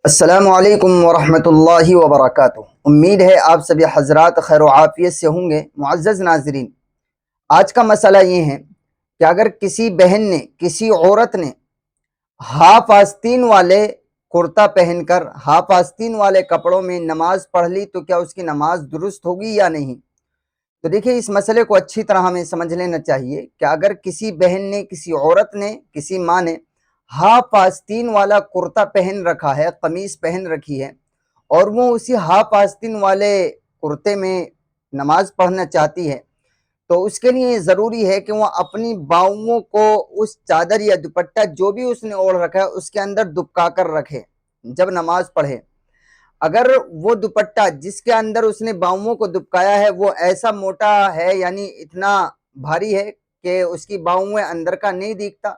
السلام علیکم ورحمۃ اللہ وبرکاتہ۔ امید ہے آپ سبھی حضرات خیر و عافیت سے ہوں گے۔ معزز ناظرین، آج کا مسئلہ یہ ہے کہ اگر کسی بہن نے، کسی عورت نے ہاف آستین والے کرتا پہن کر، ہاف آستین والے کپڑوں میں نماز پڑھ لی تو کیا اس کی نماز درست ہوگی یا نہیں؟ تو دیکھیں، اس مسئلے کو اچھی طرح ہمیں سمجھ لینا چاہیے کہ اگر کسی بہن نے، کسی عورت نے، کسی ماں نے ہاف آستین والا کرتا پہن رکھا ہے، قمیص پہن رکھی ہے، اور وہ اسی ہاف آستین والے کرتے میں نماز پڑھنا چاہتی ہے، تو اس کے لیے ضروری ہے کہ وہ اپنی باؤں کو اس چادر یا دوپٹہ جو بھی اس نے اوڑھ رکھا ہے اس کے اندر دبکا کر رکھے جب نماز پڑھے۔ اگر وہ دوپٹہ جس کے اندر اس نے باؤں کو دبکایا ہے وہ ایسا موٹا ہے، یعنی اتنا بھاری ہے کہ اس کی باؤں اندر کا نہیں دیکھتا،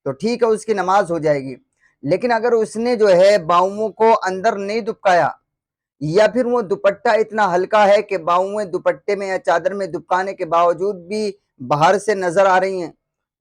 تو ٹھیک ہے، اس کی نماز ہو جائے گی۔ لیکن اگر اس نے جو ہے باؤں کو اندر نہیں دبکایا، یا پھر وہ دوپٹہ اتنا ہلکا ہے کہ باؤں دوپٹے میں یا چادر میں دبکانے کے باوجود بھی باہر سے نظر آ رہی ہیں،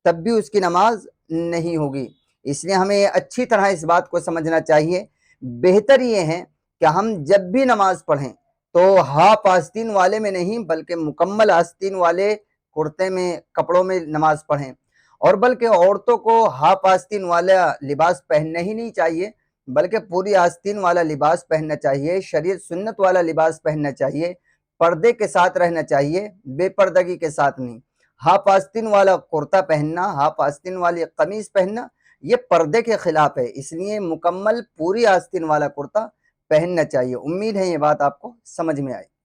تب بھی اس کی نماز نہیں ہوگی۔ اس لیے ہمیں اچھی طرح اس بات کو سمجھنا چاہیے۔ بہتر یہ ہے کہ ہم جب بھی نماز پڑھیں تو ہاف آستین والے میں نہیں بلکہ مکمل آستین والے کرتے میں، کپڑوں میں نماز پڑھیں، اور بلکہ عورتوں کو ہاف آستین والا لباس پہننا ہی نہیں چاہیے بلکہ پوری آستین والا لباس پہننا چاہیے، شریعت سنت والا لباس پہننا چاہیے، پردے کے ساتھ رہنا چاہیے، بے پردگی کے ساتھ نہیں۔ ہاف آستین والا کرتا پہننا، ہاف آستین والی قمیص پہننا، یہ پردے کے خلاف ہے، اس لیے مکمل پوری آستین والا کرتا پہننا چاہیے۔ امید ہے یہ بات آپ کو سمجھ میں آئی۔